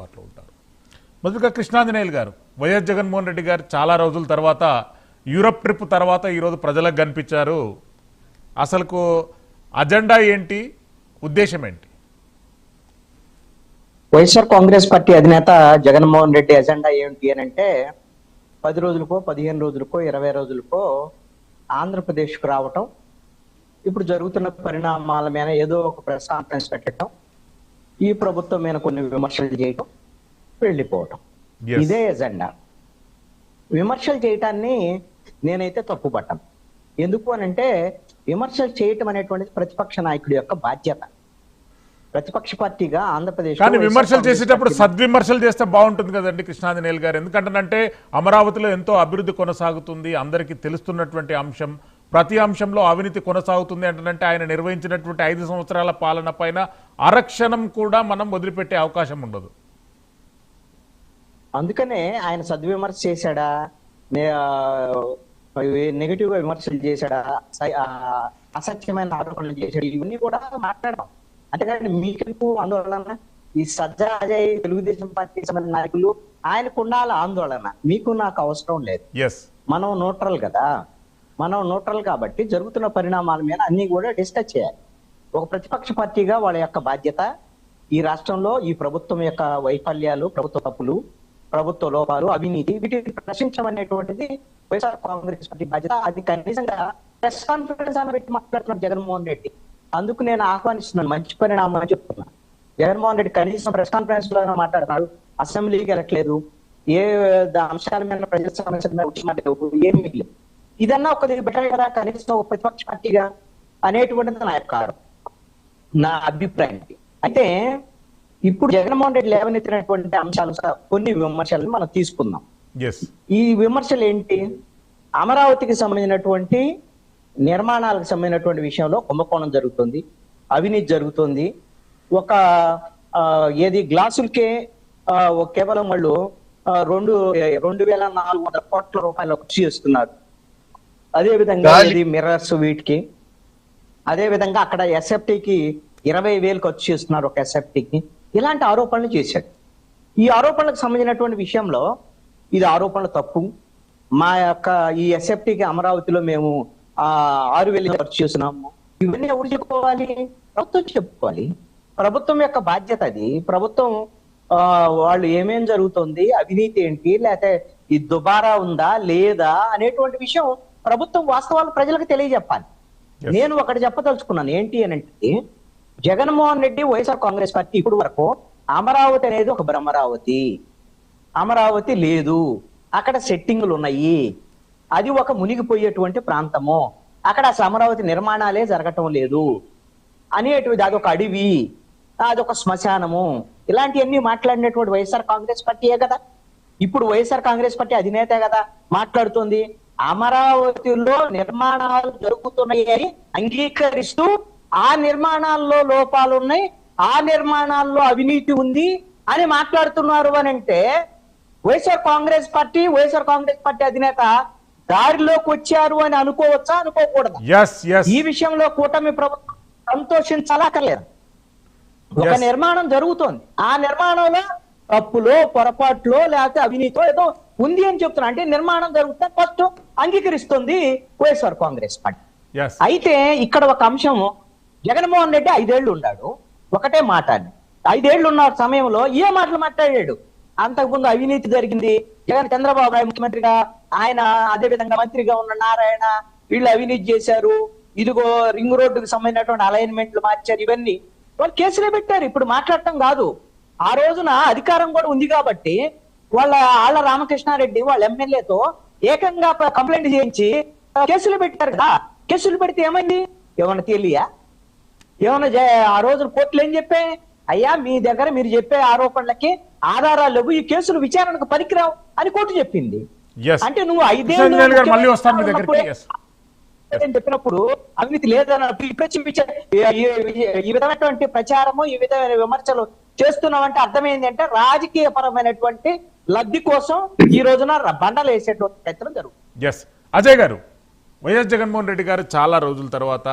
అందుబాటులో ఉంటారు. మొదటిగా కృష్ణాంజనేయులు గారు, వైఎస్ జగన్మోహన్ రెడ్డి గారు చాలా రోజుల తర్వాత యూరప్ ట్రిప్ తర్వాత ఈరోజు ప్రజలకు కనిపించారు. అసలుకు అజెండా ఏంటి, ఉద్దేశం ఏంటి? వైఎస్ఆర్ కాంగ్రెస్ పార్టీ అధినేత జగన్మోహన్ రెడ్డి ఎజెండా ఏమిటి అని అంటే 10 రోజులకో 15 రోజులకో 20 రోజులకో ఆంధ్రప్రదేశ్కు రావటం, ఇప్పుడు జరుగుతున్న పరిణామాల మీద ఏదో ఒక ప్రెస్ కాన్ఫరెన్స్ పెట్టడం, ఈ ప్రభుత్వం మీద కొన్ని విమర్శలు చేయటం, వెళ్ళిపోవటం. ఇదే ఎజెండా. విమర్శలు చేయటాన్ని నేనైతే తప్పుపట్టాను. ఎందుకు అని అంటే విమర్శలు చేయటం అనేటువంటిది ప్రతిపక్ష నాయకుడి యొక్క బాధ్యత. ప్రతిపక్ష పార్టీగా ఆంధ్రప్రదేశ్ కానీ విమర్శలు చేసేటప్పుడు సద్విమర్శలు చేస్తే బాగుంటుంది కదండి కృష్ణాంజనేయులు గారు. ఎందుకంటే అమరావతిలో ఎంతో అభివృద్ధి కొనసాగుతుంది, అందరికీ తెలుస్తున్నటువంటి అంశం. ప్రతి అంశంలో అవినీతి కొనసాగుతుంది అంటే ఆయన నిర్వహించినటువంటి 5 సంవత్సరాల పాలన పైన అరక్షణం కూడా మనం వదిలిపెట్టే అవకాశం ఉండదు. అందుకనే ఆయన సద్విమర్శ చేశాడా, నెగిటివ్ గా విమర్శలు చేశాడా, అసత్యమైన ఆరోపణలు చేశాడు, ఇవన్నీ కూడా మాట్లాడడం. అంతేకాని మీకెందుకు ఆందోళన? ఈ సజ్జా అజయ్ తెలుగుదేశం పార్టీ సంబంధించిన నాయకులు ఆయనకు ఉండాల ఆందోళన, మీకు నాకు అవసరం లేదు. మనం న్యూట్రల్ కదా, మనం న్యూట్రల్ కాబట్టి జరుగుతున్న పరిణామాల మీద అన్ని కూడా డిస్కస్ చేయాలి. ఒక ప్రతిపక్ష పార్టీగా వాళ్ళ యొక్క బాధ్యత ఈ రాష్ట్రంలో ఈ ప్రభుత్వం యొక్క వైఫల్యాలు, ప్రభుత్వ తప్పులు, ప్రభుత్వ లోపాలు, అవినీతి, వీటిని ప్రశ్నించడం అనేటువంటిది వైఎస్ఆర్ కాంగ్రెస్ పార్టీ బాధ్యత. అది కనీసంగా ప్రెస్ కాన్ఫరెన్స్ అని పెట్టి మాట్లాడుతున్నారు జగన్మోహన్ రెడ్డి. అందుకు నేను ఆహ్వానిస్తున్నాను, మంచి పరిణామం అని చెప్తున్నా. జగన్మోహన్ రెడ్డి కనీసం ప్రెస్ కాన్ఫరెన్స్ లో మాట్లాడుతున్నాడు, అసెంబ్లీకి వెళ్ళట్లేదు, ఏ అంశాల మీద ప్రజల సమస్యల మీద వచ్చినట్టు ఏమి లేదు. ఇదన్నా ఒక బెటర్ కదా కనీసం ఒక ప్రతిపక్ష పార్టీగా అనేటువంటిది నా యొక్క నా అభిప్రాయం. అయితే ఇప్పుడు జగన్మోహన్ రెడ్డి లేవనెత్తినటువంటి అంశాలు కొన్ని విమర్శలను మనం తీసుకుందాం. ఈ విమర్శలు ఏంటి? అమరావతికి సంబంధించినటువంటి నిర్మాణాలకు సంబంధించినటువంటి విషయంలో కుంభకోణం జరుగుతుంది, అవినీతి జరుగుతుంది. ఒక ఏది గ్లాసులకే కేవలం వాళ్ళు 2,400 కోట్ల రూపాయలు ఖర్చు చేస్తున్నారు. అదే విధంగా ఇది మిర్రర్స్ వీటికి, అదే విధంగా అక్కడ ఎస్ఎఫ్టీకి 20,000 ఖర్చు చేస్తున్నారు ఒక ఎస్ఎఫ్టీకి. ఇలాంటి ఆరోపణలు చేశాడు. ఈ ఆరోపణలకు సంబంధించినటువంటి విషయంలో ఇది ఆరోపణలు తప్పు. మా యొక్క ఈ ఎస్ఎఫ్టీకి అమరావతిలో మేము 6,000 ఖర్చు చేస్తున్నాము. ఇవన్నీ ఎవరు చెప్పుకోవాలి? ప్రభుత్వం చెప్పుకోవాలి. ప్రభుత్వం యొక్క బాధ్యత అది. ప్రభుత్వం వాళ్ళు ఏమేం జరుగుతుంది, అవినీతి ఏంటి, లేకపోతే ఈ దుబారా ఉందా లేదా అనేటువంటి విషయం ప్రభుత్వం వాస్తవాలు ప్రజలకు తెలియజెప్పాలి. నేను ఒకటి చెప్పదలుచుకున్నాను ఏంటి అని అంటే, జగన్మోహన్ రెడ్డి వైఎస్ఆర్ కాంగ్రెస్ పార్టీ ఇప్పుడు వరకు అమరావతి అనేది ఒక బ్రహ్మరావతి, అమరావతి లేదు, అక్కడ సెట్టింగులు ఉన్నాయి, అది ఒక మునిగిపోయేటువంటి ప్రాంతము, అక్కడ అమరావతి నిర్మాణాలే జరగటం లేదు అనేటువంటిది, అదొక అడవి, అదొక శ్మశానము, ఇలాంటివన్నీ మాట్లాడినటువంటి వైఎస్ఆర్ కాంగ్రెస్ పార్టీయే కదా. ఇప్పుడు వైఎస్ఆర్ కాంగ్రెస్ పార్టీ అధినేతే కదా మాట్లాడుతుంది. అమరావతిలో నిర్మాణాలు జరుగుతున్నాయి అని అంగీకరిస్తూ ఆ నిర్మాణాల్లో లోపాలు ఉన్నాయి, ఆ నిర్మాణాల్లో అవినీతి ఉంది అని మాట్లాడుతున్నారు అని అంటే వైఎస్ఆర్ కాంగ్రెస్ పార్టీ అధినేత దారిలోకి వచ్చారు అని అనుకోవచ్చా, అనుకోకూడదు? ఈ విషయంలో కూటమి ప్రభుత్వం సంతోషించాలక్కర్లేదు. ఒక నిర్మాణం జరుగుతోంది, ఆ నిర్మాణంలో తప్పులో పొరపాట్లో లేకపోతే అవినీతో ఏదో ఉంది అని చెప్తున్నా అంటే నిర్మాణం జరుగుతే ఫస్ట్ అంగీకరిస్తుంది వైఎస్ఆర్ కాంగ్రెస్ పార్టీ. అయితే ఇక్కడ ఒక అంశం, జగన్మోహన్ రెడ్డి 5 ఏళ్లు ఉన్నాడు, ఒకటే మాట్లాడి 5 ఏళ్లు ఉన్న సమయంలో ఏ మాటలు మాట్లాడాడు? అంతకుముందు అవినీతి జరిగింది, చంద్రబాబు నాయుడు ముఖ్యమంత్రిగా, ఆయన అదే విధంగా మంత్రిగా ఉన్న నారాయణ, వీళ్ళు అవినీతి చేశారు, ఇదిగో రింగ్ రోడ్డుకు సంబంధించినటువంటి అలైన్మెంట్లు మార్చారు, ఇవన్నీ వాళ్ళు కేసులే పెట్టారు. ఇప్పుడు మాట్లాడటం కాదు. ఆ రోజున అధికారం కూడా ఉంది కాబట్టి వాళ్ళ ఆళ్ల రామకృష్ణారెడ్డి వాళ్ళ ఎమ్మెల్యేతో ఏకంగా కంప్లైంట్ చేయించి కేసులు పెట్టారు కదా. కేసులు పెడితే ఏమైంది? ఏమన్నా తెలియా? ఏమన్నా ఆ రోజు కోర్టులు ఏం చెప్పాయి? అయ్యా మీ దగ్గర మీరు చెప్పే ఆరోపణలకి ఆధారాలు లేవు, ఈ కేసులు విచారణకు పనికిరావు అని కోర్టు చెప్పింది. అంటే నువ్వు 5 ఏళ్ళు చెప్పినప్పుడు అవినీతి లేదన్నప్పుడు ఈ విధమైనటువంటి ప్రచారము, ఈ విధమైన విమర్శలు చేస్తున్నామంటే అర్థమైంది అంటే రాజకీయ పరమైనటువంటి లబ్ధి కోసం ఈ రోజున బండలు వేసేటువంటి ప్రయత్నం జరుగుతుంది. అజయ్ గారు, వైఎస్ జగన్మోహన్ రెడ్డి గారు చాలా రోజుల తర్వాత